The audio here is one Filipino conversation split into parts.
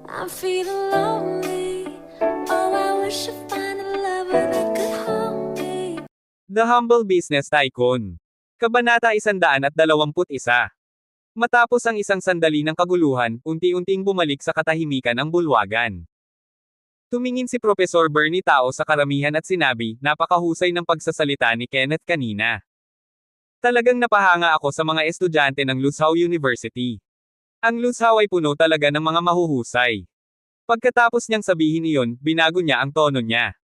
I'm feeling lonely. Oh, I wish I find a lover that could hold me. The Humble Business Tycoon. Kabanata 121. Matapos ang isang sandali ng kaguluhan, unti-unting bumalik sa katahimikan ang bulwagan. Tumingin si Professor Bernie Tao sa karamihan at sinabi, napakahusay ng pagsasalita ni Kenneth kanina. Talagang napahanga ako sa mga estudyante ng Luzhou University. Ang Luzhou ay puno talaga ng mga mahuhusay. Pagkatapos niyang sabihin iyon, binago niya ang tono niya.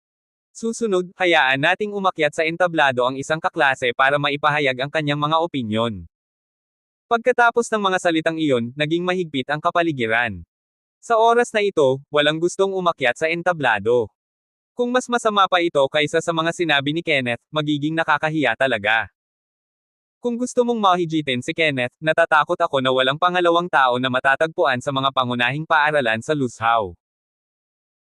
Susunod, hayaan nating umakyat sa entablado ang isang kaklase para maipahayag ang kanyang mga opinyon. Pagkatapos ng mga salitang iyon, naging mahigpit ang kapaligiran. Sa oras na ito, walang gustong umakyat sa entablado. Kung mas masama pa ito kaysa sa mga sinabi ni Kenneth, magiging nakakahiya talaga. Kung gusto mong mahigitin si Kenneth, natatakot ako na walang pangalawang tao na matatagpuan sa mga pangunahing paaralan sa Luzhou.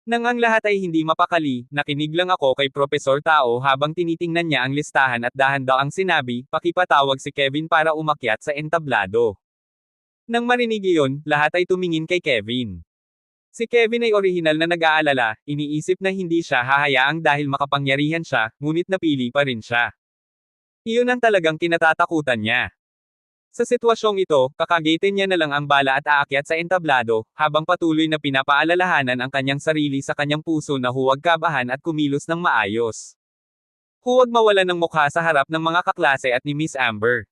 Nang ang lahat ay hindi mapakali, nakinig lang ako kay Professor Tao habang tinitingnan niya ang listahan at dahan-daang sinabi, pakipatawag si Kevin para umakyat sa entablado. Nang marinig iyon, lahat ay tumingin kay Kevin. Si Kevin ay orihinal na nag-aalala, iniisip na hindi siya hahayaang dahil makapangyarihan siya, ngunit napili pa rin siya. Iyon ang talagang kinatatakutan niya. Sa sitwasyong ito, kakagitin niya na lang ang bala at aakyat sa entablado, habang patuloy na pinapaalalahanan ang kanyang sarili sa kanyang puso na huwag kabahan at kumilos ng maayos. Huwag mawalan ng mukha sa harap ng mga kaklase at ni Miss Amber.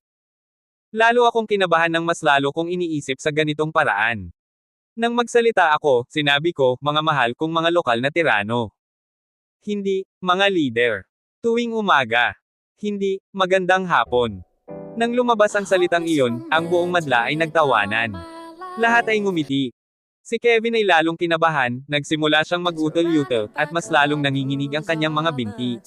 Lalo akong kinabahan ng mas lalo kong iniisip sa ganitong paraan. Nang magsalita ako, sinabi ko, mga mahal kong mga lokal na tirano. Hindi, mga leader. Tuwing umaga. Hindi, magandang hapon. Nang lumabas ang salitang iyon, ang buong madla ay nagtawanan. Lahat ay ngumiti. Si Kevin ay lalong kinabahan, nagsimula siyang mag-utol-utol, at mas lalong nanginginig ang kanyang mga binti.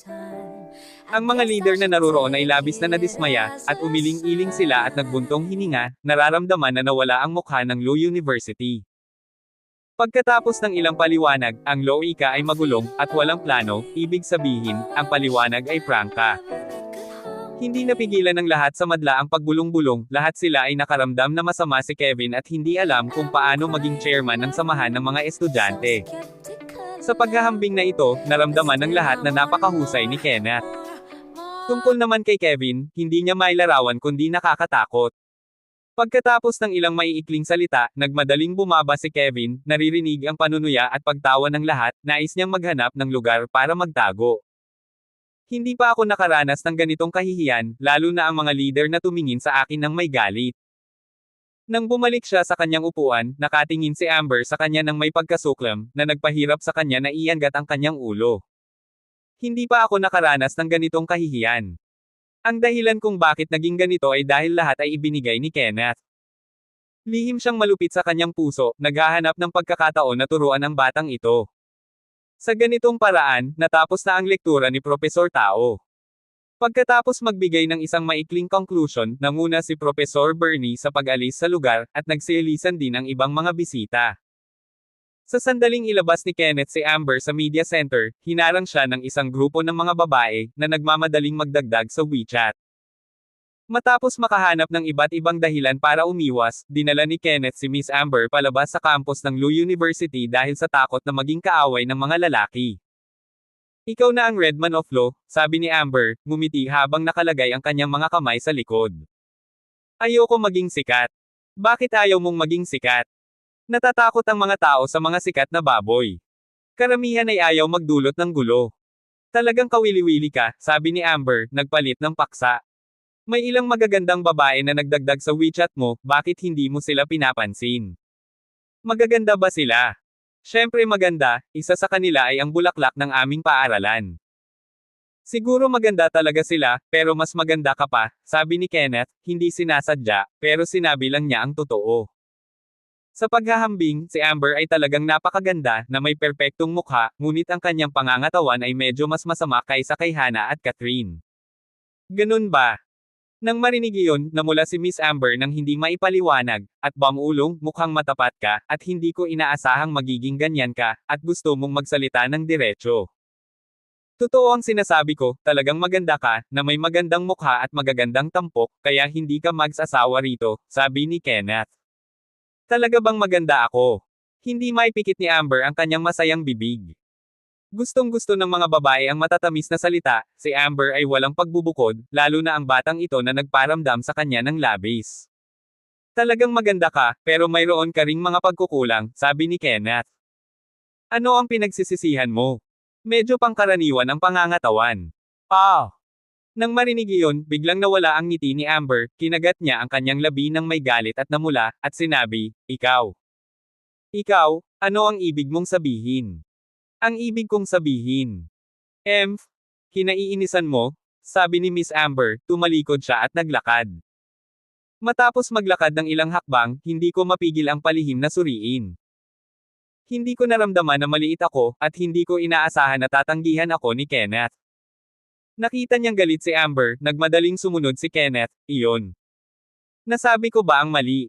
Ang mga leader na naroroon ay labis na nadismaya, at umiling-iling sila at nagbuntong hininga, nararamdaman na nawala ang mukha ng Law University. Pagkatapos ng ilang paliwanag, ang Law Ika ay magulong, at walang plano, ibig sabihin, ang paliwanag ay prangka. Hindi napigilan ng lahat sa madla ang pagbulong-bulong, lahat sila ay nakaramdam na masama si Kevin at hindi alam kung paano maging chairman ng samahan ng mga estudyante. Sa paghahambing na ito, naramdaman ng lahat na napakahusay ni Kenneth. Tungkol naman kay Kevin, hindi niya mailarawan kundi nakakatakot. Pagkatapos ng ilang maiikling salita, nagmadaling bumaba si Kevin, naririnig ang panunuya at pagtawa ng lahat, nais niyang maghanap ng lugar para magtago. Hindi pa ako nakaranas ng ganitong kahihiyan, lalo na ang mga leader na tumingin sa akin ng may galit. Nang bumalik siya sa kanyang upuan, nakatingin si Amber sa kanya ng may pagkasuklam, na nagpahirap sa kanya na iangat ang kanyang ulo. Hindi pa ako nakaranas ng ganitong kahihiyan. Ang dahilan kung bakit naging ganito ay dahil lahat ay ibinigay ni Kenneth. Lihim siyang malupit sa kanyang puso, naghahanap ng pagkakataon na turuan ang batang ito. Sa ganitong paraan, natapos na ang lektura ni Professor Tao. Pagkatapos magbigay ng isang maikling conclusion, nanguna si Professor Bernie sa pag-alis sa lugar, at nagseelisan din ang ibang mga bisita. Sa sandaling ilabas ni Kenneth si Amber sa media center, hinarang siya ng isang grupo ng mga babae, na nagmamadaling magdagdag sa WeChat. Matapos makahanap ng iba't ibang dahilan para umiwas, dinala ni Kenneth si Miss Amber palabas sa campus ng Law University dahil sa takot na maging kaaway ng mga lalaki. Ikaw na ang Redman of Law, sabi ni Amber, ngumiti habang nakalagay ang kanyang mga kamay sa likod. Ayoko maging sikat. Bakit ayaw mong maging sikat? Natatakot ang mga tao sa mga sikat na baboy. Karamihan ay ayaw magdulot ng gulo. Talagang kawili-wili ka, sabi ni Amber, nagpalit ng paksa. May ilang magagandang babae na nagdagdag sa WeChat mo, bakit hindi mo sila pinapansin? Magaganda ba sila? Syempre maganda, isa sa kanila ay ang bulaklak ng aming paaralan. Siguro maganda talaga sila, pero mas maganda ka pa, sabi ni Kenneth, hindi sinasadya, pero sinabi lang niya ang totoo. Sa paghahambing, si Amber ay talagang napakaganda, na may perpektong mukha, ngunit ang kanyang pangangatawan ay medyo mas masama kaysa kay Hannah at Catherine. Ganun ba? Nang marinig iyon, namula si Miss Amber nang hindi maipaliwanag, at bamulong, mukhang matapat ka, at hindi ko inaasahang magiging ganyan ka, at gusto mong magsalita ng diretso. Totoo ang sinasabi ko, talagang maganda ka, na may magandang mukha at magagandang tampok, kaya hindi ka mag-asawa rito, sabi ni Kenneth. Talaga bang maganda ako? Hindi maipikit ni Amber ang kanyang masayang bibig. Gustong-gusto ng mga babae ang matatamis na salita, si Amber ay walang pagbubukod, lalo na ang batang ito na nagparamdam sa kanya ng labis. Talagang maganda ka, pero mayroon ka ring mga pagkukulang, sabi ni Kenneth. Ano ang pinagsisisihan mo? Medyo pangkaraniwan ang pangangatawan. Ah! Nang marinig iyon, biglang nawala ang ngiti ni Amber, kinagat niya ang kanyang labi ng may galit at namula, at sinabi, Ikaw. Ikaw, ano ang ibig mong sabihin? Ang ibig kong sabihin. Kinaiinisan mo? Sabi ni Miss Amber, tumalikod siya at naglakad. Matapos maglakad ng ilang hakbang, hindi ko mapigil ang palihim na suriin. Hindi ko naramdaman na maliit ako, at hindi ko inaasahan na tatanggihan ako ni Kenneth. Nakita niyang galit si Amber, nagmadaling sumunod si Kenneth, iyon. Nasabi ko ba ang mali?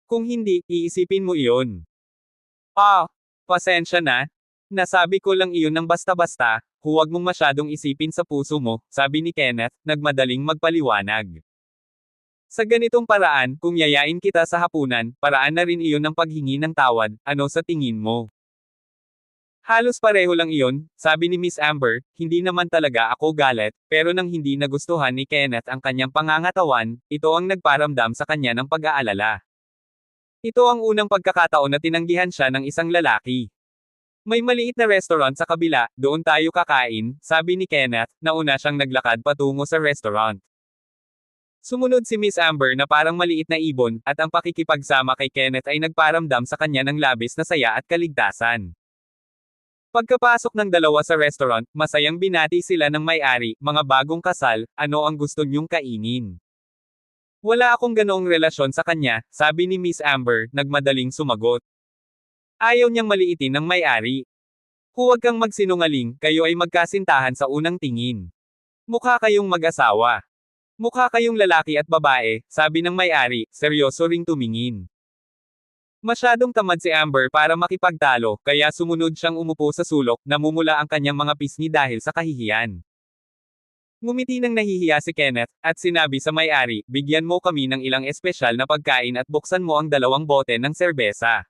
Kung hindi, iisipin mo iyon. Pasensya na. Nasabi ko lang iyon ng basta-basta, huwag mong masyadong isipin sa puso mo, sabi ni Kenneth, nagmadaling magpaliwanag. Sa ganitong paraan, kung yayain kita sa hapunan, paraan na rin iyon ng paghingi ng tawad, ano sa tingin mo? Halos pareho lang iyon, sabi ni Miss Amber, hindi naman talaga ako galit, pero nang hindi nagustuhan ni Kenneth ang kanyang pangangatawan, ito ang nagparamdam sa kanya ng pag-aalala. Ito ang unang pagkakataon na tinanggihan siya ng isang lalaki. May maliit na restaurant sa kabila, doon tayo kakain, sabi ni Kenneth, nauna siyang naglakad patungo sa restaurant. Sumunod si Miss Amber na parang maliit na ibon, at ang pakikipagsama kay Kenneth ay nagparamdam sa kanya ng labis na saya at kaligtasan. Pagkapasok ng dalawa sa restaurant, masayang binati sila ng may-ari, mga bagong kasal, ano ang gusto niyong kainin? Wala akong ganoong relasyon sa kanya, sabi ni Miss Amber, nagmadaling sumagot. Ayaw niyang maliitin ng may-ari. Huwag kang magsinungaling, kayo ay magkasintahan sa unang tingin. Mukha kayong mag-asawa. Mukha kayong lalaki at babae, sabi ng may-ari, seryoso ring tumingin. Masyadong tamad si Amber para makipagtalo, kaya sumunod siyang umupo sa sulok, namumula ang kanyang mga pisngi dahil sa kahihiyan. Ngumiti ng nahihiya si Kenneth, at sinabi sa may-ari, bigyan mo kami ng ilang espesyal na pagkain at buksan mo ang 2 bote ng serbesa.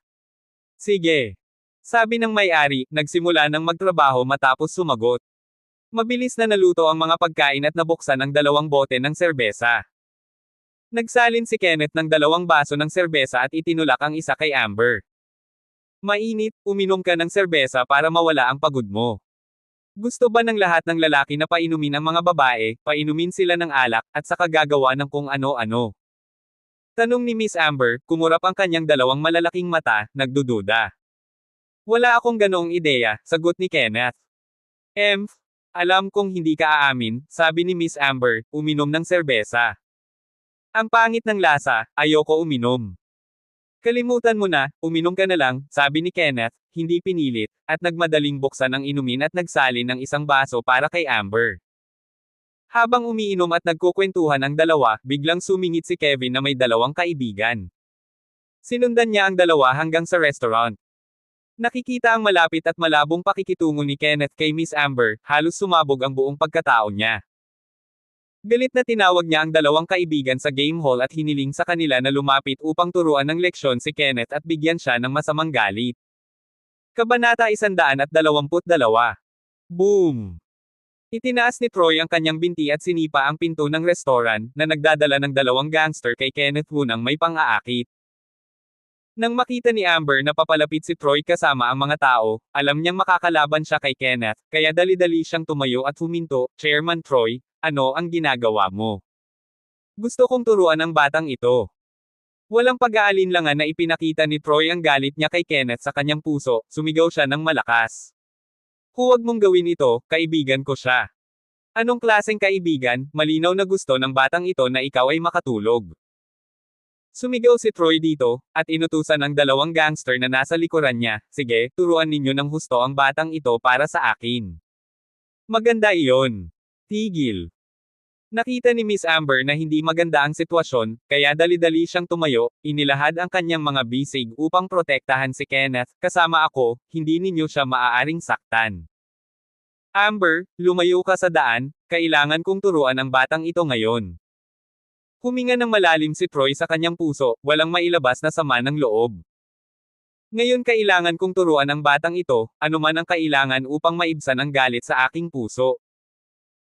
Sige. Sabi ng may-ari, nagsimula ng magtrabaho matapos sumagot. Mabilis na naluto ang mga pagkain at nabuksan ang 2 bote ng serbesa. Nagsalin si Kenneth ng 2 baso ng serbesa at itinulak ang isa kay Amber. Mainit, uminom ka ng serbesa para mawala ang pagod mo. Gusto ba ng lahat ng lalaki na painumin ang mga babae, painumin sila ng alak, at saka gagawa ng kung ano-ano? Tanong ni Miss Amber, kumurap ang kanyang 2 malalaking mata, nagdududa. Wala akong ganoong ideya, sagot ni Kenneth. Alam kong hindi ka aamin, sabi ni Miss Amber, uminom ng serbesa. Ang pangit ng lasa, ayoko uminom. Kalimutan mo na, uminom ka na lang, sabi ni Kenneth, hindi pinilit, at nagmadaling buksan ang inumin at nagsalin ng 1 baso para kay Amber. Habang umiinom at nagkukwentuhan ang dalawa, biglang sumingit si Kevin na may 2 kaibigan. Sinundan niya ang 2 hanggang sa restaurant. Nakikita ang malapit at malabong pakikitungo ni Kenneth kay Miss Amber, halos sumabog ang buong pagkatao niya. Galit na tinawag niya ang 2 kaibigan sa game hall at hiniling sa kanila na lumapit upang turuan ng leksyon si Kenneth at bigyan siya ng masamang galit. Kabanata 122. Boom! Itinaas ni Troy ang kanyang binti at sinipa ang pinto ng restaurant, na nagdadala ng 2 gangster kay Kenneth Wu nang may pang-aakit. Nang makita ni Amber na papalapit si Troy kasama ang mga tao, alam niyang makakalaban siya kay Kenneth, kaya dali-dali siyang tumayo at huminto, Chairman Troy, ano ang ginagawa mo? Gusto kong turuan ang batang ito. Walang pag-aalinlangan na ipinakita ni Troy ang galit niya kay Kenneth sa kanyang puso, sumigaw siya ng malakas. Huwag mong gawin ito, kaibigan ko siya. Anong klaseng kaibigan, malinaw na gusto ng batang ito na ikaw ay makatulog. Sumigaw si Troy dito, at inutusan ang 2 gangster na nasa likuran niya, sige, turuan ninyo ng husto ang batang ito para sa akin. Maganda iyon. Tigil. Nakita ni Miss Amber na hindi maganda ang sitwasyon, kaya dali-dali siyang tumayo, inilahad ang kanyang mga bisig upang protektahan si Kenneth, kasama ako, hindi ninyo siya maaaring saktan. Amber, lumayo ka sa daan, kailangan kong turuan ang batang ito ngayon. Huminga ng malalim si Troy sa kanyang puso, walang mailabas na sama ng loob. Ngayon kailangan kong turuan ang batang ito, anuman ang kailangan upang maibsan ang galit sa aking puso.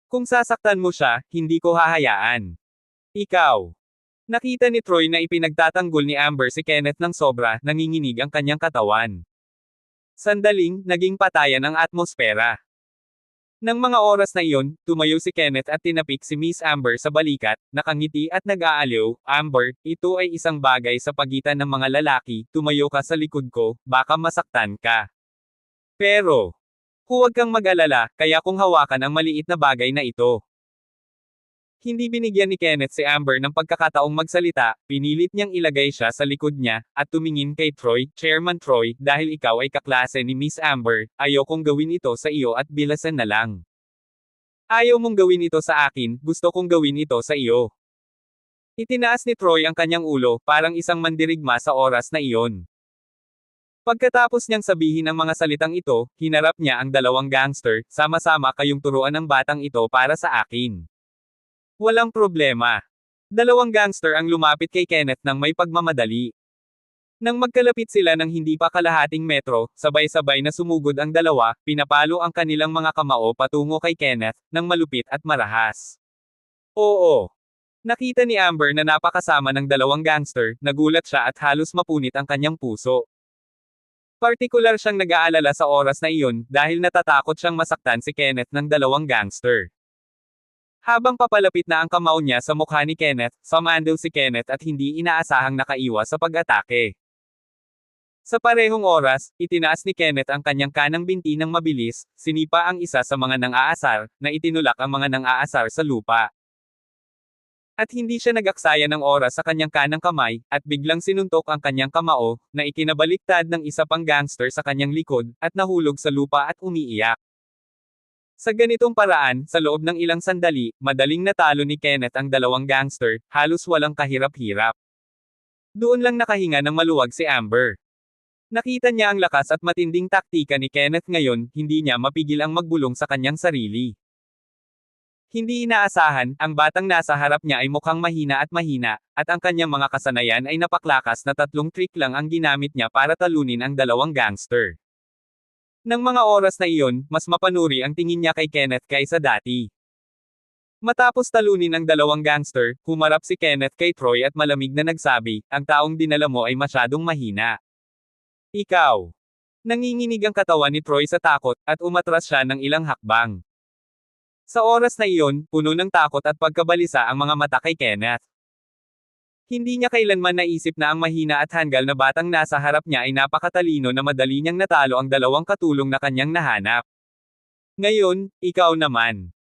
Kung sasaktan mo siya, hindi ko hahayaan. Ikaw. Nakita ni Troy na ipinagtatanggol ni Amber si Kenneth ng sobra, nanginginig ang kanyang katawan. Sandaling, naging patayan ang atmosfera. Nang mga oras na iyon, tumayo si Kenneth at tinapik si Miss Amber sa balikat, nakangiti at nag-aaliw. Amber, ito ay isang bagay sa pagitan ng mga lalaki, tumayo ka sa likod ko, baka masaktan ka. Pero, huwag kang mag-alala, kaya kong hawakan ang maliit na bagay na ito. Hindi binigyan ni Kenneth si Amber ng pagkakataong magsalita, pinilit niyang ilagay siya sa likod niya, at tumingin kay Troy, Chairman Troy, dahil ikaw ay kaklase ni Miss Amber, ayokong gawin ito sa iyo at bilasan na lang. Ayaw mong gawin ito sa akin, gusto kong gawin ito sa iyo. Itinaas ni Troy ang kanyang ulo, parang isang mandirigma sa oras na iyon. Pagkatapos niyang sabihin ang mga salitang ito, hinarap niya ang dalawang gangster, sama-sama kayong turuan ng batang ito para sa akin. Walang problema. Dalawang gangster ang lumapit kay Kenneth nang may pagmamadali. Nang magkalapit sila ng hindi pa kalahating metro, sabay-sabay na sumugod ang dalawa, pinapalo ang kanilang mga kamao patungo kay Kenneth, nang malupit at marahas. Oo. Nakita ni Amber na napakasama ng dalawang gangster, nagulat siya at halos mapunit ang kanyang puso. Partikular siyang nag-aalala sa oras na iyon, dahil natatakot siyang masaktan si Kenneth ng dalawang gangster. Habang papalapit na ang kamao niya sa mukha ni Kenneth, sumandal si Kenneth at hindi inaasahang nakaiwas sa pag-atake. Sa parehong oras, itinaas ni Kenneth ang kanyang kanang binti ng mabilis, sinipa ang isa sa mga nang-aasar, na itinulak ang mga nang-aasar sa lupa. At hindi siya nag-aksaya ng oras sa kanyang kanang kamay, at biglang sinuntok ang kanyang kamao, na ikinabaliktad ng isa pang gangster sa kanyang likod, at nahulog sa lupa at umiiyak. Sa ganitong paraan, sa loob ng ilang sandali, madaling natalo ni Kenneth ang dalawang gangster, halos walang kahirap-hirap. Doon lang nakahinga ng maluwag si Amber. Nakita niya ang lakas at matinding taktika ni Kenneth ngayon, hindi niya mapigil ang magbulong sa kanyang sarili. Hindi inaasahan, ang batang nasa harap niya ay mukhang mahina, at ang kanyang mga kasanayan ay napaklakas na 3 trick lang ang ginamit niya para talunin ang dalawang gangster. Nang mga oras na iyon, mas mapanuri ang tingin niya kay Kenneth kaysa dati. Matapos talunin ang dalawang gangster, humarap si Kenneth kay Troy at malamig na nagsabi, ang taong dinala mo ay masyadong mahina. Ikaw. Nanginginig ang katawan ni Troy sa takot, at umatras siya ng ilang hakbang. Sa oras na iyon, puno ng takot at pagkabalisa ang mga mata kay Kenneth. Hindi niya kailanman naisip na ang mahina at hanggal na batang nasa harap niya ay napakatalino na madali niyang natalo ang dalawang katulong na kanyang nahanap. Ngayon, ikaw naman.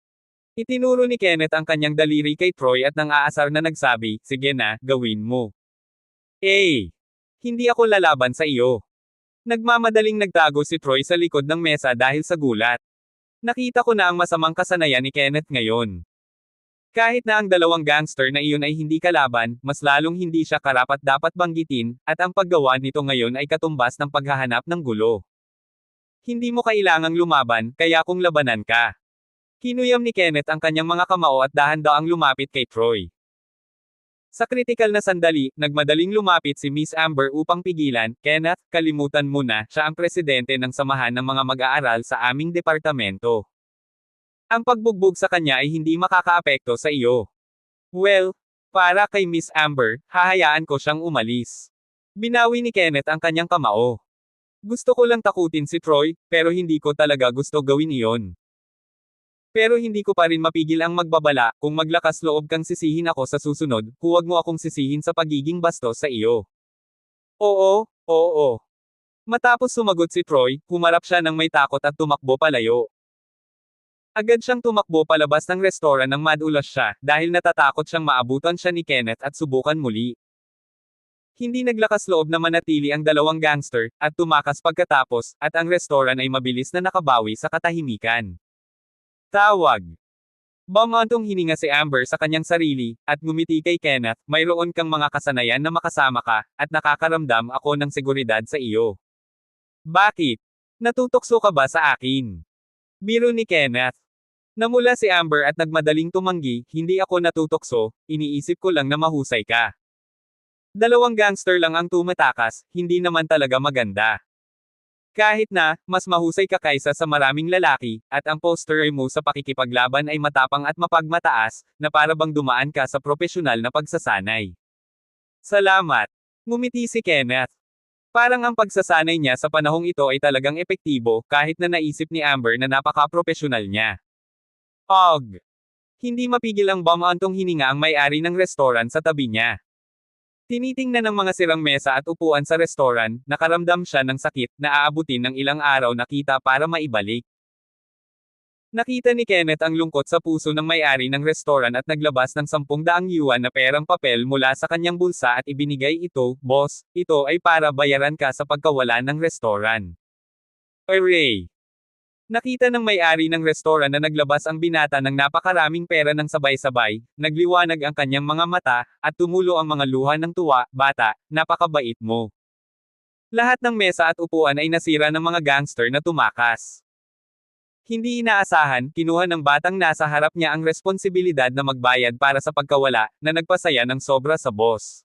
Itinuro ni Kenneth ang kanyang daliri kay Troy at nang aasar na nagsabi, sige na, gawin mo. Hindi ako lalaban sa iyo. Nagmamadaling nagtago si Troy sa likod ng mesa dahil sa gulat. Nakita ko na ang masamang kasanayan ni Kenneth ngayon. Kahit na ang dalawang gangster na iyon ay hindi kalaban, mas lalong hindi siya karapat-dapat banggitin, at ang paggawa nito ngayon ay katumbas ng paghahanap ng gulo. Hindi mo kailangang lumaban, kaya kung labanan ka. Kinuyam ni Kenneth ang kanyang mga kamao at dahan-daang lumapit kay Troy. Sa kritikal na sandali, nagmadaling lumapit si Miss Amber upang pigilan, Kenneth, kalimutan mo na, siya ang presidente ng samahan ng mga mag-aaral sa aming departamento. Ang pagbugbog sa kanya ay hindi makakaapekto sa iyo. Well, para kay Miss Amber, hahayaan ko siyang umalis. Binawi ni Kenneth ang kanyang kamao. Gusto ko lang takutin si Troy, pero hindi ko talaga gusto gawin iyon. Pero hindi ko pa rin mapigil ang magbabala, kung maglakas loob kang sisihin ako sa susunod, huwag mo akong sisihin sa pagiging bastos sa iyo. Oo. Matapos sumagot si Troy, humarap siya ng may takot at tumakbo palayo. Agad siyang tumakbo palabas ng restoran nang madulas siya, dahil natatakot siyang maabutan siya ni Kenneth at subukan muli. Hindi naglakas loob na manatili ang dalawang gangster, at tumakas pagkatapos, at ang restoran ay mabilis na nakabawi sa katahimikan. Tawag. Bumantong hininga si Amber sa kanyang sarili, at ngumiti kay Kenneth, mayroon kang mga kasanayan na makasama ka, at nakakaramdam ako ng seguridad sa iyo. Bakit? Natutokso ka ba sa akin? Biro ni Kenneth. Namula si Amber at nagmadaling tumanggi, hindi ako natutokso, iniisip ko lang na mahusay ka. Dalawang gangster lang ang tumatakas, hindi naman talaga maganda. Kahit na, mas mahusay ka kaysa sa maraming lalaki, at ang poster mo sa pakikipaglaban ay matapang at mapagmataas, na para bang dumaan ka sa propesyonal na pagsasanay. Salamat. Ngumiti si Kenneth. Parang ang pagsasanay niya sa panahong ito ay talagang epektibo, kahit na naisip ni Amber na napaka-propesyonal niya. Og. Hindi mapigil ang bumantong hininga ang may-ari ng restaurant sa tabi niya. Tinitingnan ng mga sirang mesa at upuan sa restaurant, nakaramdam siya ng sakit na aabutin ng ilang araw na kita para maibalik. Nakita ni Kenneth ang lungkot sa puso ng may-ari ng restaurant at naglabas ng 10,000 yuan na perang papel mula sa kanyang bulsa at ibinigay ito, "Boss, ito ay para bayaran ka sa pagkawala ng restaurant." Hooray! Nakita ng may-ari ng restaurant na naglabas ang binata ng napakaraming pera ng sabay-sabay, nagliwanag ang kanyang mga mata, at tumulo ang mga luha ng tuwa. "Bata, napakabait mo." Lahat ng mesa at upuan ay nasira ng mga gangster na tumakas. Hindi inaasahan, kinuha ng batang nasa harap niya ang responsibilidad na magbayad para sa pagkawala, na nagpasaya ng sobra sa boss.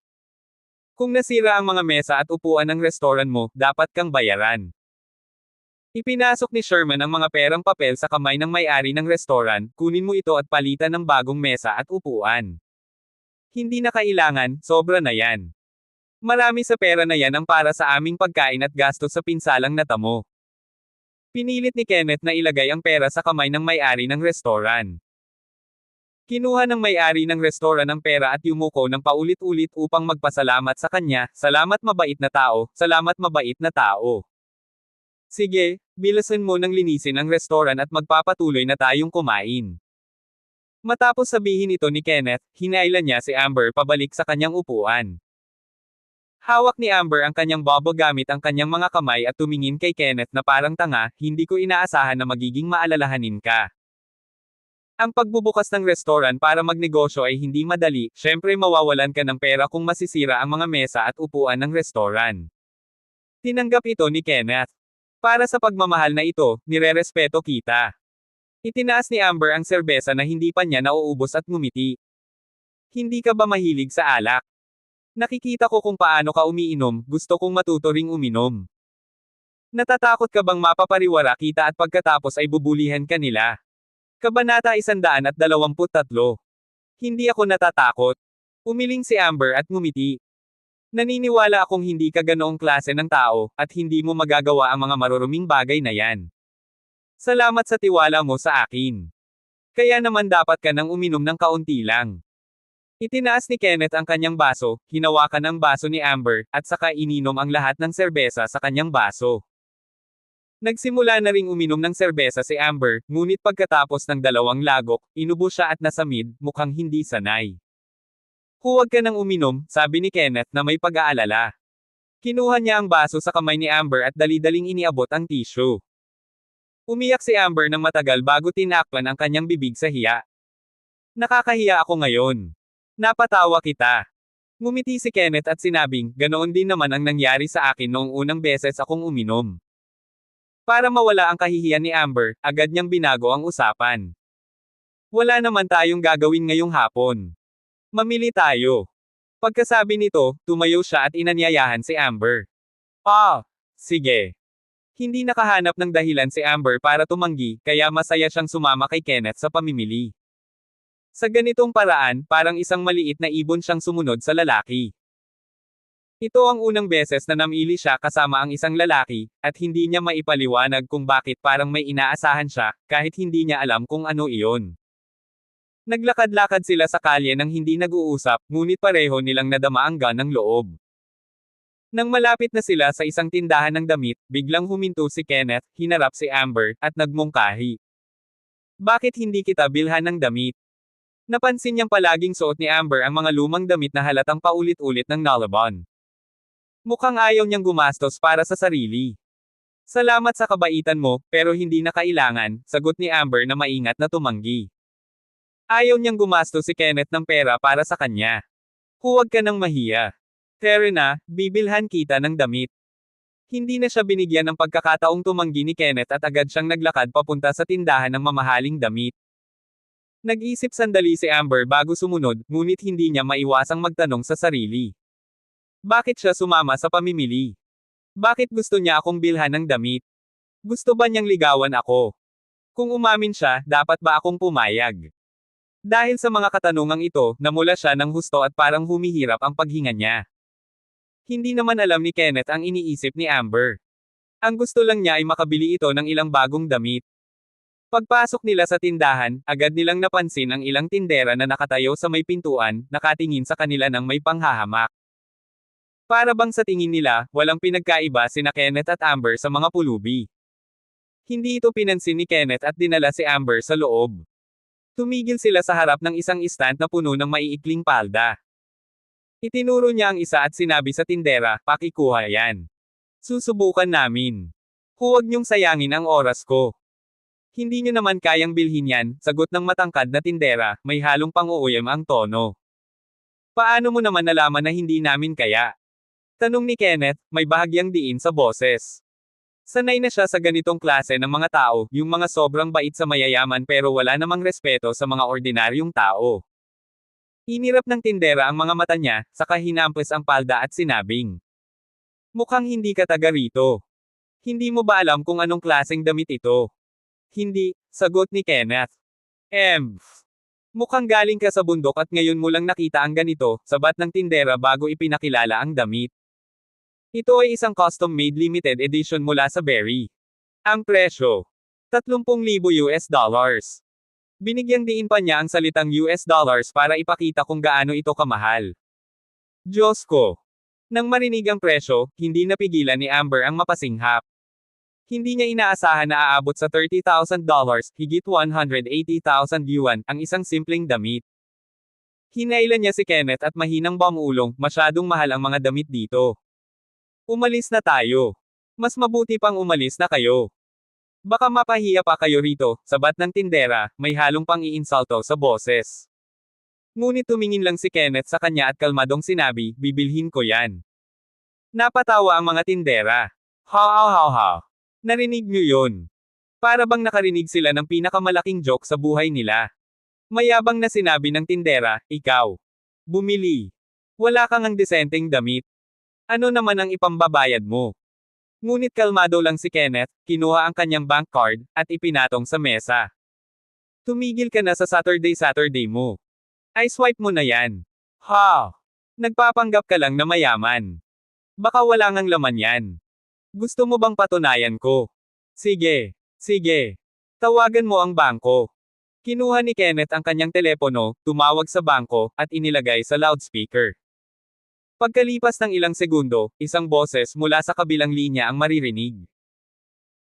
Kung nasira ang mga mesa at upuan ng restaurant mo, dapat kang bayaran. Ipinasok ni Sherman ang mga perang papel sa kamay ng may-ari ng restaurant, "Kunin mo ito at palitan ng bagong mesa at upuan. Hindi na kailangan, sobra na yan. Marami sa pera na yan ang para sa aming pagkain at gastos sa pinsalang natamo." Pinilit ni Kenneth na ilagay ang pera sa kamay ng may-ari ng restaurant. Kinuha ng may-ari ng restaurant ang pera at yumuko ng paulit-ulit upang magpasalamat sa kanya, "Salamat mabait na tao, salamat mabait na tao. Sige, bilasan mo nang linisin ang restaurant at magpapatuloy na tayong kumain." Matapos sabihin ito ni Kenneth, hinailan niya si Amber pabalik sa kanyang upuan. Hawak ni Amber ang kanyang bobo gamit ang kanyang mga kamay at tumingin kay Kenneth na parang tanga, "Hindi ko inaasahan na magiging maalalahanin ka. Ang pagbubukas ng restaurant para magnegosyo ay hindi madali, syempre mawawalan ka ng pera kung masisira ang mga mesa at upuan ng restaurant." Tinanggap ito ni Kenneth. "Para sa pagmamahal na ito, nirerespeto kita." Itinaas ni Amber ang serbesa na hindi pa niya nauubos at ngumiti. "Hindi ka ba mahilig sa alak? Nakikita ko kung paano ka umiinom, gusto kong matuto ring uminom. Natatakot ka bang mapapariwara kita at pagkatapos ay bubulihan ka nila?" Kabanata 123. Hindi ako natatakot. Umiling si Amber at ngumiti. "Naniniwala akong hindi ka ganoong klase ng tao, at hindi mo magagawa ang mga maruruming bagay na yan. Salamat sa tiwala mo sa akin. Kaya naman dapat ka nang uminom ng kaunti lang." Itinaas ni Kenneth ang kanyang baso, hinawakan ang baso ni Amber, at saka ininom ang lahat ng serbesa sa kanyang baso. Nagsimula na ring uminom ng serbesa si Amber, ngunit pagkatapos ng 2 lagok, inubo siya at nasamid, mukhang hindi sanay. "Huwag ka nang uminom," sabi ni Kenneth na may pag-aalala. Kinuha niya ang baso sa kamay ni Amber at dali-daling iniabot ang tissue. Umiyak si Amber ng matagal bago tinakpan ang kanyang bibig sa hiya. "Nakakahiya ako ngayon. Napatawa kita." Ngumiti si Kenneth at sinabing, "Ganoon din naman ang nangyari sa akin noong unang beses akong uminom." Para mawala ang kahihiyan ni Amber, agad niyang binago ang usapan. "Wala naman tayong gagawin ngayong hapon. Mamili tayo." Pagkasabi nito, tumayo siya at inanyayahan si Amber. "Ah, sige." Hindi nakahanap ng dahilan si Amber para tumanggi, kaya masaya siyang sumama kay Kenneth sa pamimili. Sa ganitong paraan, parang isang maliit na ibon siyang sumunod sa lalaki. Ito ang unang beses na namili siya kasama ang isang lalaki, at hindi niya maipaliwanag kung bakit parang may inaasahan siya, kahit hindi niya alam kung ano iyon. Naglakad-lakad sila sa kalye nang hindi nag-uusap, ngunit pareho nilang nadama ang ganang loob. Nang malapit na sila sa isang tindahan ng damit, biglang huminto si Kenneth, hinarap si Amber, at nagmungkahi. "Bakit hindi kita bilhan ng damit?" Napansin niyang palaging suot ni Amber ang mga lumang damit na halatang paulit-ulit ng nalaban. Mukhang ayaw niyang gumastos para sa sarili. "Salamat sa kabaitan mo, pero hindi na kailangan," sagot ni Amber na maingat na tumanggi. Ayaw niyang gumastos si Kenneth ng pera para sa kanya. "Huwag ka nang mahiya. Tara na, bibilhan kita ng damit." Hindi na siya binigyan ng pagkakataong tumanggi ni Kenneth at agad siyang naglakad papunta sa tindahan ng mamahaling damit. Nag-isip sandali si Amber bago sumunod, ngunit hindi niya maiwasang magtanong sa sarili. Bakit siya sumama sa pamimili? Bakit gusto niya akong bilhan ng damit? Gusto ba niyang ligawan ako? Kung umamin siya, dapat ba akong pumayag? Dahil sa mga katanungang ito, namula siya ng husto at parang humihirap ang paghinga niya. Hindi naman alam ni Kenneth ang iniisip ni Amber. Ang gusto lang niya ay makabili ito ng ilang bagong damit. Pagpasok nila sa tindahan, agad nilang napansin ang ilang tindera na nakatayo sa may pintuan, nakatingin sa kanila ng may panghahamak. Para bang sa tingin nila, walang pinagkaiba sina Kenneth at Amber sa mga pulubi. Hindi ito pinansin ni Kenneth at dinala si Amber sa loob. Tumigil sila sa harap ng isang stand na puno ng maiikling palda. Itinuro niya ang isa at sinabi sa tindera, "Pakikuha yan. Susubukan namin. Huwag niyong sayangin ang oras ko." "Hindi niyo naman kayang bilhin yan," sagot ng matangkad na tindera, may halong pang-uuyam ang tono. "Paano mo naman nalaman na hindi namin kaya?" Tanong ni Kenneth, may bahagyang diin sa boses. Sanay na siya sa ganitong klase ng mga tao, yung mga sobrang bait sa mayayaman pero wala namang respeto sa mga ordinaryong tao. Inirap ng tindera ang mga mata niya, saka hinampes ang palda at sinabing, "Mukhang hindi ka taga rito. Hindi mo ba alam kung anong klaseng damit ito?" "Hindi," sagot ni Kenneth. Mukhang galing ka sa bundok at ngayon mo lang nakita ang ganito," sabat ng tindera bago ipinakilala ang damit. Ito ay isang custom-made limited edition mula sa Berry. Ang presyo, $30,000. Binigyang diin pa niya ang salitang US dollars para ipakita kung gaano ito kamahal. Diyos ko! Nang marinig ang presyo, hindi napigilan ni Amber ang mapasinghap. Hindi niya inaasahan na aabot sa $30,000, higit 180,000 yuan, ang isang simpleng damit. Hinailan niya si Kenneth at mahinang bumulong, masyadong mahal ang mga damit dito. "Umalis na tayo. Mas mabuti pang umalis na kayo. Baka mapahiya pa kayo rito," sabat ng tindera, may halong pang-iinsulto sa boses. Ngunit tumingin lang si Kenneth sa kanya at kalmadong sinabi, "Bibilhin ko yan." Napatawa ang mga tindera. Ha. Narinig niyo yun? Para bang nakarinig sila ng pinakamalaking joke sa buhay nila. Mayabang na sinabi ng tindera, "Ikaw. Bumili. Wala kang ang desenteng damit. Ano naman ang ipambabayad mo?" Ngunit kalmado lang si Kenneth, kinuha ang kanyang bank card, at ipinatong sa mesa. "Tumigil ka na sa Saturday mo. Ay swipe mo na yan. Ha! Nagpapanggap ka lang na mayaman. Baka wala ngang laman yan. Gusto mo bang patunayan ko? Sige. Tawagan mo ang bangko." Kinuha ni Kenneth ang kanyang telepono, tumawag sa bangko, at inilagay sa loudspeaker. Pagkalipas ng ilang segundo, isang boses mula sa kabilang linya ang maririnig.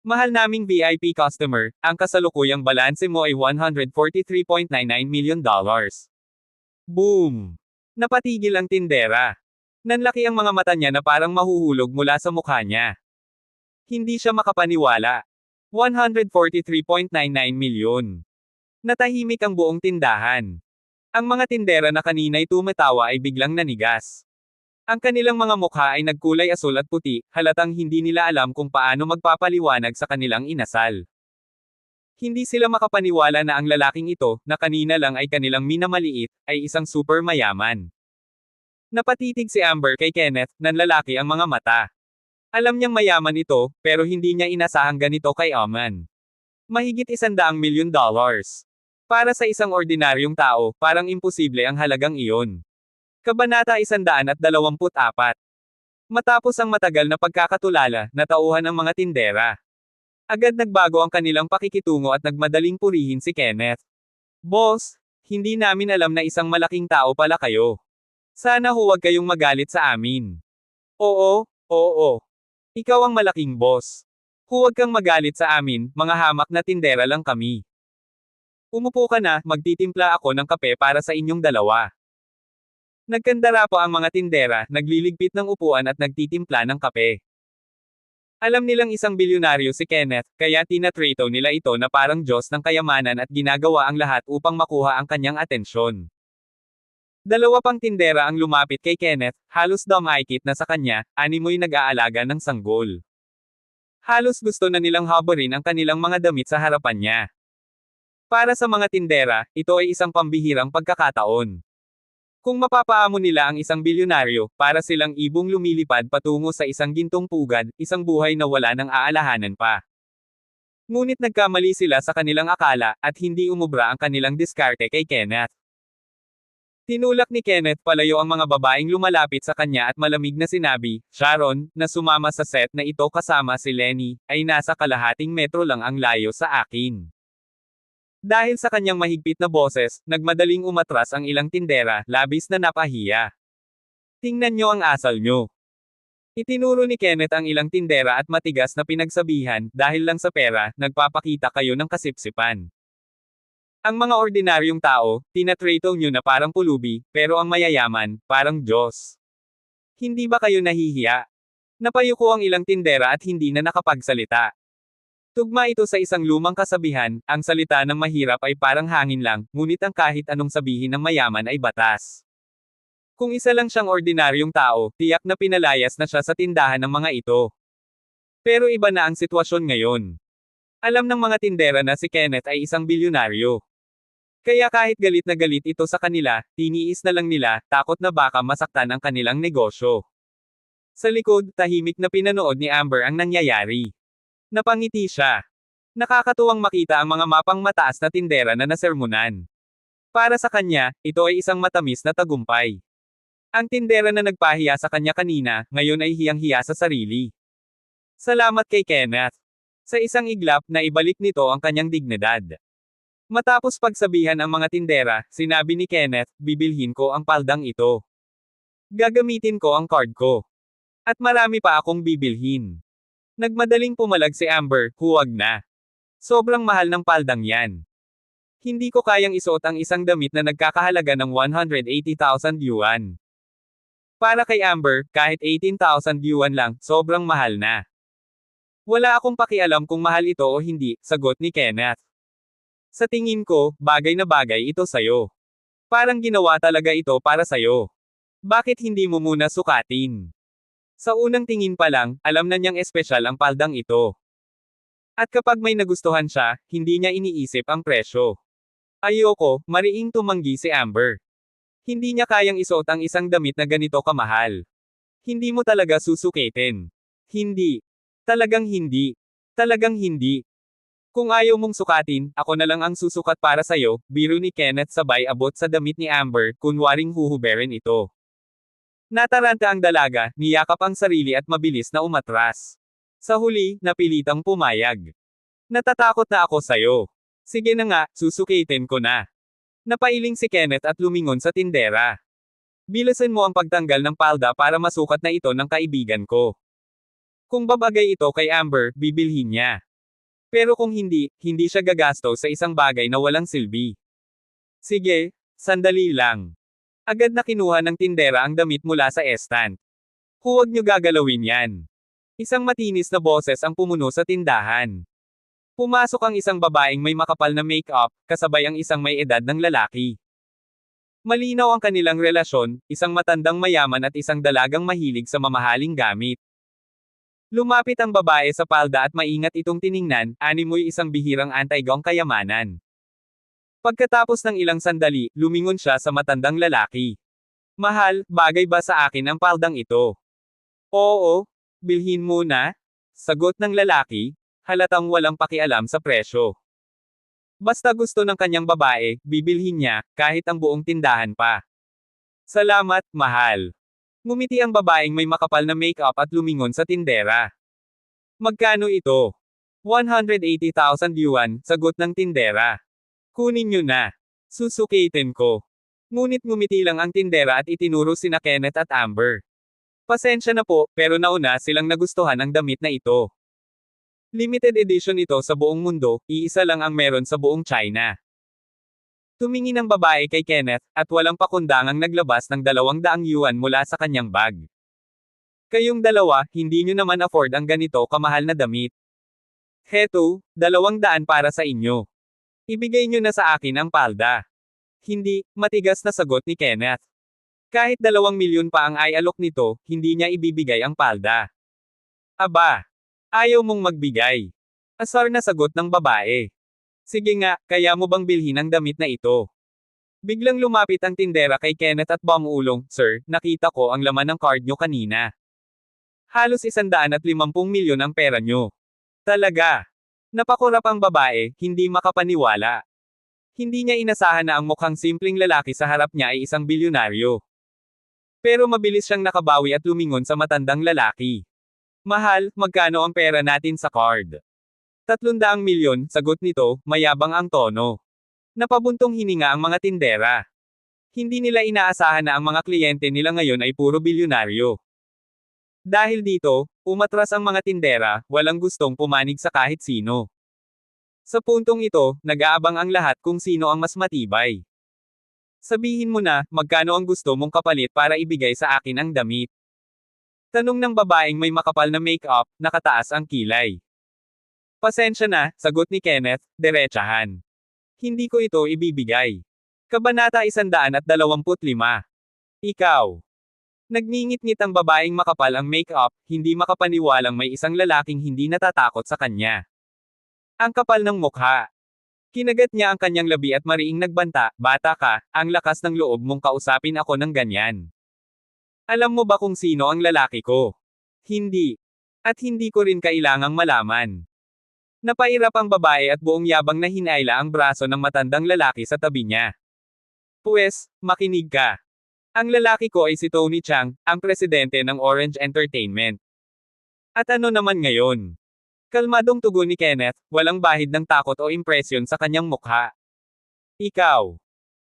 "Mahal naming VIP customer, ang kasalukuyang balanse mo ay $143.99 million. Boom! Napatigil ang tindera. Nanlaki ang mga mata niya na parang mahuhulog mula sa mukha niya. Hindi siya makapaniwala. 143.99 milyon. Natahimik ang buong tindahan. Ang mga tindera na kanina'y tumatawa ay biglang nanigas. Ang kanilang mga mukha ay nagkulay asul at puti, halatang hindi nila alam kung paano magpapaliwanag sa kanilang inasal. Hindi sila makapaniwala na ang lalaking ito, na kanina lang ay kanilang minamaliit, ay isang super mayaman. Napatitig si Amber kay Kenneth, nanlalaki ang mga mata. Alam niyang mayaman ito, pero hindi niya inasahang ganito kay Oman. Mahigit $100 milyon. Para sa isang ordinaryong tao, parang imposible ang halagang iyon. Kabanata 124. Matapos ang matagal na pagkakatulala, natauhan ang mga tindera. Agad nagbago ang kanilang pakikitungo at nagmadaling purihin si Kenneth. "Boss, hindi namin alam na isang malaking tao pala kayo. Sana huwag kayong magalit sa amin." Oo. Ikaw ang malaking boss. Huwag kang magalit sa amin, mga hamak na tindera lang kami. Umupo ka na, magtitimpla ako ng kape para sa inyong dalawa. Nagkandara pa ang mga tindera, nagliligpit ng upuan at nagtitimpla ng kape. Alam nilang isang bilyonaryo si Kenneth, kaya tinatrato nila ito na parang Diyos ng kayamanan at ginagawa ang lahat upang makuha ang kanyang atensyon. Dalawa pang tindera ang lumapit kay Kenneth, halos damaykit na sa kanya, animoy nag-aalaga ng sanggol. Halos gusto na nilang habarin ang kanilang mga damit sa harapan niya. Para sa mga tindera, ito ay isang pambihirang pagkakataon. Kung mapapaamo nila ang isang bilyonaryo, para silang ibong lumilipad patungo sa isang gintong pugad, isang buhay na wala nang aalahanan pa. Ngunit nagkamali sila sa kanilang akala, at hindi umubra ang kanilang diskarte kay Kenneth. Tinulak ni Kenneth palayo ang mga babaeng lumalapit sa kanya at malamig na sinabi, Sharon, na sumama sa set na ito kasama si Lenny, ay nasa kalahating metro lang ang layo sa akin. Dahil sa kanyang mahigpit na boses, nagmadaling umatras ang ilang tindera, labis na napahiya. Tingnan nyo ang asal nyo. Itinuro ni Kenneth ang ilang tindera at matigas na pinagsabihan, dahil lang sa pera, nagpapakita kayo ng kasipsipan. Ang mga ordinaryong tao, tinatrato nyo na parang pulubi, pero ang mayayaman, parang Diyos. Hindi ba kayo nahihiya? Napayuko ang ilang tindera at hindi na nakapagsalita. Tugma ito sa isang lumang kasabihan, ang salita ng mahirap ay parang hangin lang, ngunit ang kahit anong sabihin ng mayaman ay batas. Kung isa lang siyang ordinaryong tao, tiyak na pinalayas na siya sa tindahan ng mga ito. Pero iba na ang sitwasyon ngayon. Alam ng mga tindera na si Kenneth ay isang bilyonaryo. Kaya kahit galit na galit ito sa kanila, tiniis na lang nila, takot na baka masaktan ang kanilang negosyo. Sa likod, tahimik na pinanood ni Amber ang nangyayari. Napangiti siya. Nakakatuwang makita ang mga mapang mataas na tindera na nasermonan. Para sa kanya, ito ay isang matamis na tagumpay. Ang tindera na nagpahiya sa kanya kanina, ngayon ay hiyang-hiya sa sarili. Salamat kay Kenneth. Sa isang iglap, na ibalik nito ang kanyang dignidad. Matapos pagsabihan ang mga tindera, sinabi ni Kenneth, bibilhin ko ang paldang ito. Gagamitin ko ang card ko. At marami pa akong bibilhin. Nagmadaling pumalag si Amber, huwag na. Sobrang mahal ng paldang yan. Hindi ko kayang isuot ang isang damit na nagkakahalaga ng 180,000 yuan. Para kay Amber, kahit 18,000 yuan lang, sobrang mahal na. Wala akong pakialam kung mahal ito o hindi, sagot ni Kenneth. Sa tingin ko, bagay na bagay ito sayo. Parang ginawa talaga ito para sayo. Bakit hindi mo muna sukatin? Sa unang tingin pa lang, alam na niyang espesyal ang paldang ito. At kapag may nagustuhan siya, hindi niya iniisip ang presyo. Ayoko, mariing tumanggi si Amber. Hindi niya kayang isuot ang isang damit na ganito kamahal. Hindi mo talaga susukitin. Hindi. Talagang hindi. Talagang hindi. Kung ayaw mong sukatin, ako na lang ang susukat para sayo, biro ni Kenneth sabay abot sa damit ni Amber, kunwaring huhuberin ito. Nataranta ang dalaga, niyakap ang sarili at mabilis na umatras. Sa huli, napilitang pumayag. Natatakot na ako sayo. Sige na nga, susukitin ko na. Napailing si Kenneth at lumingon sa tindera. Bilasan mo ang pagtanggal ng palda para masukat na ito ng kaibigan ko. Kung babagay ito kay Amber, bibilhin niya. Pero kung hindi, hindi siya gagasto sa isang bagay na walang silbi. Sige, sandali lang. Agad na kinuha ng tindera ang damit mula sa stand. Huwag niyo gagalawin yan. Isang matinis na boses ang pumuno sa tindahan. Pumasok ang isang babaeng may makapal na make-up, kasabay ang isang may edad ng lalaki. Malinaw ang kanilang relasyon, isang matandang mayaman at isang dalagang mahilig sa mamahaling gamit. Lumapit ang babae sa palda at maingat itong tiningnan, animoy isang bihirang anti-gong kayamanan. Pagkatapos ng ilang sandali, lumingon siya sa matandang lalaki. Mahal, bagay ba sa akin ang paldang ito? Oo, bilhin mo na, sagot ng lalaki, halatang walang pakialam sa presyo. Basta gusto ng kanyang babae, bibilhin niya, kahit ang buong tindahan pa. Salamat, mahal. Ngumiti ang babaeng may makapal na make-up at lumingon sa tindera. Magkano ito? 180,000 yuan, sagot ng tindera. Kunin nyo na. Susukitin ko. Ngunit ngumiti lang ang tindera at itinuro sina Kenneth at Amber. Pasensya na po, pero nauna silang nagustuhan ang damit na ito. Limited edition ito sa buong mundo, iisa lang ang meron sa buong China. Tumingin ang babae kay Kenneth, at walang pakundangang naglabas ng 200 yuan mula sa kanyang bag. Kayong dalawa, hindi nyo naman afford ang ganito kamahal na damit. Heto, 200 para sa inyo. Ibigay nyo na sa akin ang palda. Hindi, matigas na sagot ni Kenneth. Kahit 2 milyon pa ang ay-alok nito, hindi niya ibibigay ang palda. Aba! Ayaw mong magbigay. Asar na sagot ng babae. Sige nga, kaya mo bang bilhin ang damit na ito? Biglang lumapit ang tindera kay Kenneth at bumulong, "Sir, nakita ko ang laman ng card nyo kanina. Halos 150 milyon ang pera nyo." Talaga. Napakurap ang babae, hindi makapaniwala. Hindi niya inasahan na ang mukhang simpleng lalaki sa harap niya ay isang bilyonaryo. Pero mabilis siyang nakabawi at lumingon sa matandang lalaki. "Mahal, magkano ang pera natin sa card?" 300 milyon, sagot nito, mayabang ang tono. Napabuntong hininga ang mga tindera. Hindi nila inaasahan na ang mga kliyente nila ngayon ay puro bilyonaryo. Dahil dito, umatras ang mga tindera, walang gustong pumanig sa kahit sino. Sa puntong ito, nag-aabang ang lahat kung sino ang mas matibay. "Sabihin mo na, magkano ang gusto mong kapalit para ibigay sa akin ang damit?" Tanong ng babaeng may makapal na make-up, nakataas ang kilay. "Pasensya na," sagot ni Kenneth, "diretsahan. Hindi ko ito ibibigay." Kabanata 125. Ikaw. Nagngingit-ngit ang babaeng makapal ang make-up, hindi makapaniwalang may isang lalaking hindi natatakot sa kanya. Ang kapal ng mukha. Kinagat niya ang kanyang labi at mariing nagbanta, "Bata ka, ang lakas ng loob mong kausapin ako ng ganyan. Alam mo ba kung sino ang lalaki ko?" "Hindi. At hindi ko rin kailangang malaman." Napairap ang babae at buong yabang na hinaila ang braso ng matandang lalaki sa tabi niya. "Puwes, makinig ka. Ang lalaki ko ay si Tony Chiang, ang presidente ng Orange Entertainment." "At ano naman ngayon?" Kalmadong tugon ni Kenneth, walang bahid ng takot o impresyon sa kanyang mukha. "Ikaw."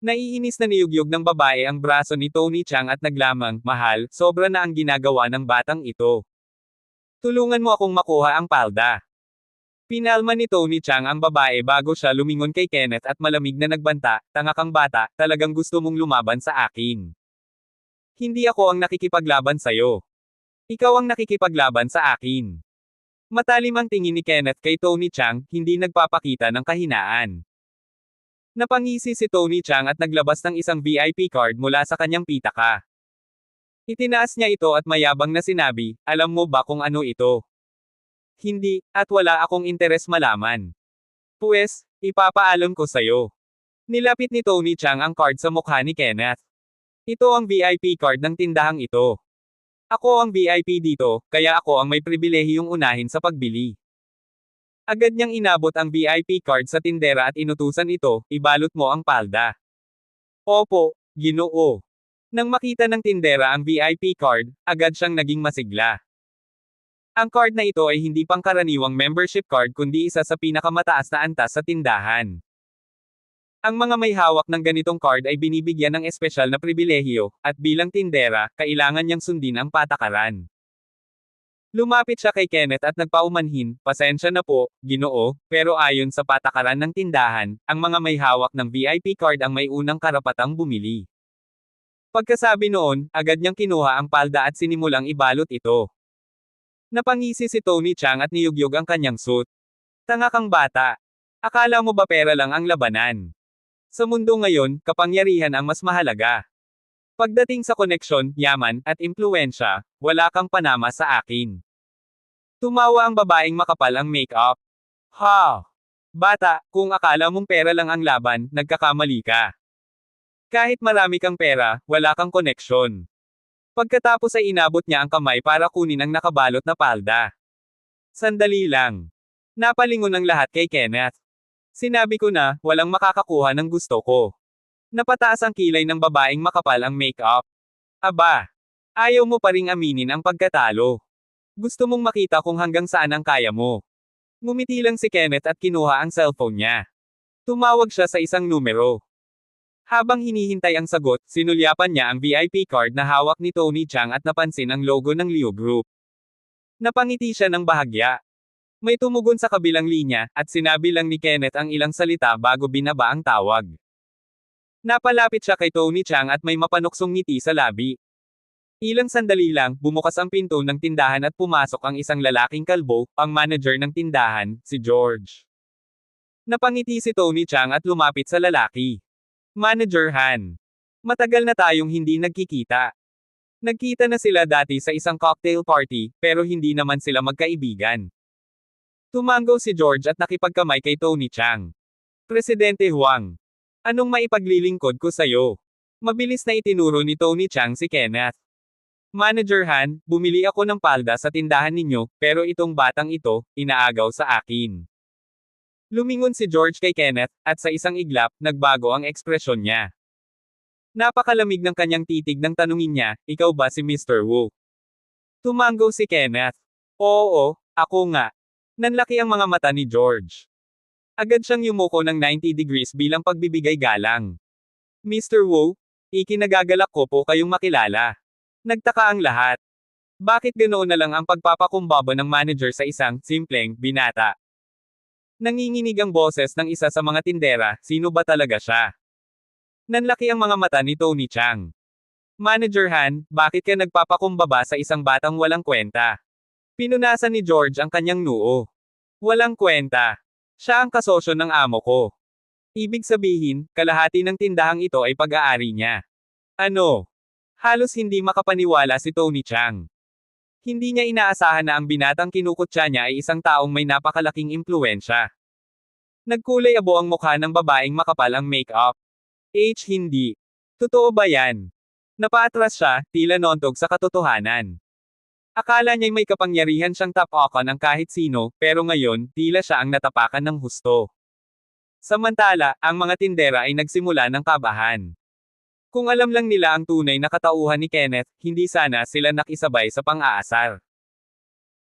Naiinis na niyugyug ng babae ang braso ni Tony Chiang at naglamang, "Mahal, sobra na ang ginagawa ng batang ito. Tulungan mo akong makuha ang palda." Pinalma ni Tony Chiang ang babae bago siya lumingon kay Kenneth at malamig na nagbanta, "Tanga kang bata, talagang gusto mong lumaban sa akin. Hindi ako ang nakikipaglaban sa'yo. Ikaw ang nakikipaglaban sa akin." Matalim ang tingin ni Kenneth kay Tony Chiang, hindi nagpapakita ng kahinaan. Napangisi si Tony Chiang at naglabas ng isang VIP card mula sa kanyang pitaka. Itinaas niya ito at mayabang na sinabi, "Alam mo ba kung ano ito?" "Hindi, at wala akong interes malaman." "Puwes, ipapaalam ko sa'yo." Nilapit ni Tony Chiang ang card sa mukha ni Kenneth. "Ito ang VIP card ng tindahang ito. Ako ang VIP dito, kaya ako ang may pribilehiyong unahin sa pagbili." Agad niyang inabot ang VIP card sa tindera at inutusan ito, "Ibalot mo ang palda." "Opo, Ginoo." Nang makita ng tindera ang VIP card, agad siyang naging masigla. Ang card na ito ay hindi pangkaraniwang membership card kundi isa sa pinakamataas na antas sa tindahan. Ang mga may hawak ng ganitong card ay binibigyan ng espesyal na pribilehiyo, at bilang tindera, kailangan niyang sundin ang patakaran. Lumapit siya kay Kenneth at nagpaumanhin, "Pasensya na po, Ginoo, pero ayon sa patakaran ng tindahan, ang mga may hawak ng VIP card ang may unang karapatang bumili." Pagkasabi noon, agad niyang kinuha ang palda at sinimulang ibalot ito. Napangisi si Tony Chiang at niyugyug ang kanyang suit. "Tanga kang bata. Akala mo ba pera lang ang labanan? Sa mundo ngayon, kapangyarihan ang mas mahalaga. Pagdating sa koneksyon, yaman, at impluwensya, wala kang panama sa akin." Tumawa ang babaeng makapal ang make-up. "Ha! Bata, kung akala mong pera lang ang laban, nagkakamali ka. Kahit marami kang pera, wala kang koneksyon." Pagkatapos ay inabot niya ang kamay para kunin ang nakabalot na palda. "Sandali lang." Napalingon ang lahat kay Kenneth. "Sinabi ko na, walang makakakuha ng gusto ko." Napataas ang kilay ng babaeng makapal ang make-up. "Aba! Ayaw mo pa ring aminin ang pagkatalo. Gusto mong makita kung hanggang saan ang kaya mo." Ngumiti lang si Kenneth at kinuha ang cellphone niya. Tumawag siya sa isang numero. Habang hinihintay ang sagot, sinulyapan niya ang VIP card na hawak ni Tony Chiang at napansin ang logo ng Liu Group. Napangiti siya ng bahagya. May tumugon sa kabilang linya, at sinabi lang ni Kenneth ang ilang salita bago binaba ang tawag. Napalapit siya kay Tony Chiang at may mapanuksong ngiti sa labi. Ilang sandali lang, bumukas ang pinto ng tindahan at pumasok ang isang lalaking kalbo, ang manager ng tindahan, si George. Napangiti si Tony Chiang at lumapit sa lalaki. "Manager Han. Matagal na tayong hindi nagkikita. Nagkita na sila dati sa isang cocktail party, pero hindi naman sila magkaibigan." Tumango si George at nakipagkamay kay Tony Chiang. "Presidente Huang. Anong maipaglilingkod ko sa'yo? Mabilis na itinuro ni Tony Chang si Kenneth. Manager Han, bumili ako ng palda sa tindahan ninyo, pero itong batang ito, inaagaw sa akin. Lumingon si George kay Kenneth, at sa isang iglap, nagbago ang ekspresyon niya. Napakalamig ng kanyang titig nang tanungin niya, ikaw ba si Mr. Wu? Tumango si Kenneth. Oo, ako nga. Nanlaki ang mga mata ni George. Agad siyang yumuko ng 90 degrees bilang pagbibigay galang. Mr. Wu, ikinagagalak ko po kayong makilala. Nagtaka ang lahat. Bakit ganoon na lang ang pagpapakumbaba ng manager sa isang simpleng binata? Nanginginig ang boses ng isa sa mga tindera, sino ba talaga siya? Nanlaki ang mga mata ni Tony Chang. Manager Han, bakit ka nagpapakumbaba sa isang batang walang kwenta? Pinunasan ni George ang kanyang noo. Walang kwenta. Siya ang kasosyo ng amo ko. Ibig sabihin, kalahati ng tindahang ito ay pag-aari niya. Ano? Halos hindi makapaniwala si Tony Chang. Hindi niya inaasahan na ang binatang kinukutya niya ay isang taong may napakalaking impluwensya. Nagkulay abo ang mukha ng babaeng makapal ang make-up. Hindi. Totoo ba yan? Napaatras siya, tila nontog sa katotohanan. Akala niya'y may kapangyarihan siyang tapakan ng kahit sino, pero ngayon, tila siya ang natapakan ng husto. Samantala, ang mga tindera ay nagsimula ng kabahan. Kung alam lang nila ang tunay na katauhan ni Kenneth, hindi sana sila nakisabay sa pang-aasar.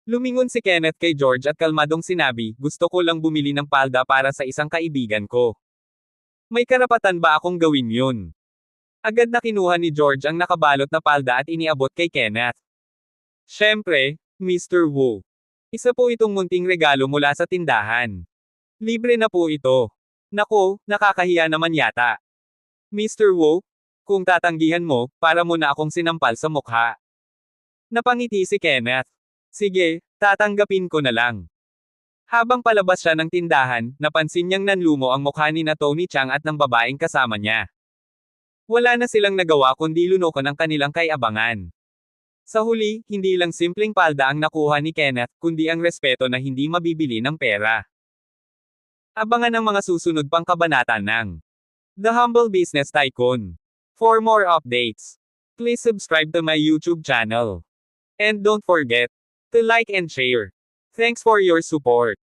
Lumingon si Kenneth kay George at kalmadong sinabi, gusto ko lang bumili ng palda para sa isang kaibigan ko. May karapatan ba akong gawin yun? Agad na kinuha ni George ang nakabalot na palda at iniabot kay Kenneth. Siyempre, Mr. Wu. Isa po itong munting regalo mula sa tindahan. Libre na po ito. Naku, nakakahiya naman yata. Mr. Wu, kung tatanggihan mo, para mo na akong sinampal sa mukha. Napangiti si Kenneth. Sige, tatanggapin ko na lang. Habang palabas siya ng tindahan, napansin niyang nanlumo ang mukha ni na Tony Chang at ng babaeng kasama niya. Wala na silang nagawa kundi lunukan ang kanilang kaiabangan. Sa huli, hindi lang simpleng palda ang nakuha ni Kenneth, kundi ang respeto na hindi mabibili ng pera. Abangan ang mga susunod pang kabanata ng The Humble Business Tycoon. For more updates, please subscribe to my YouTube channel. And don't forget to like and share. Thanks for your support.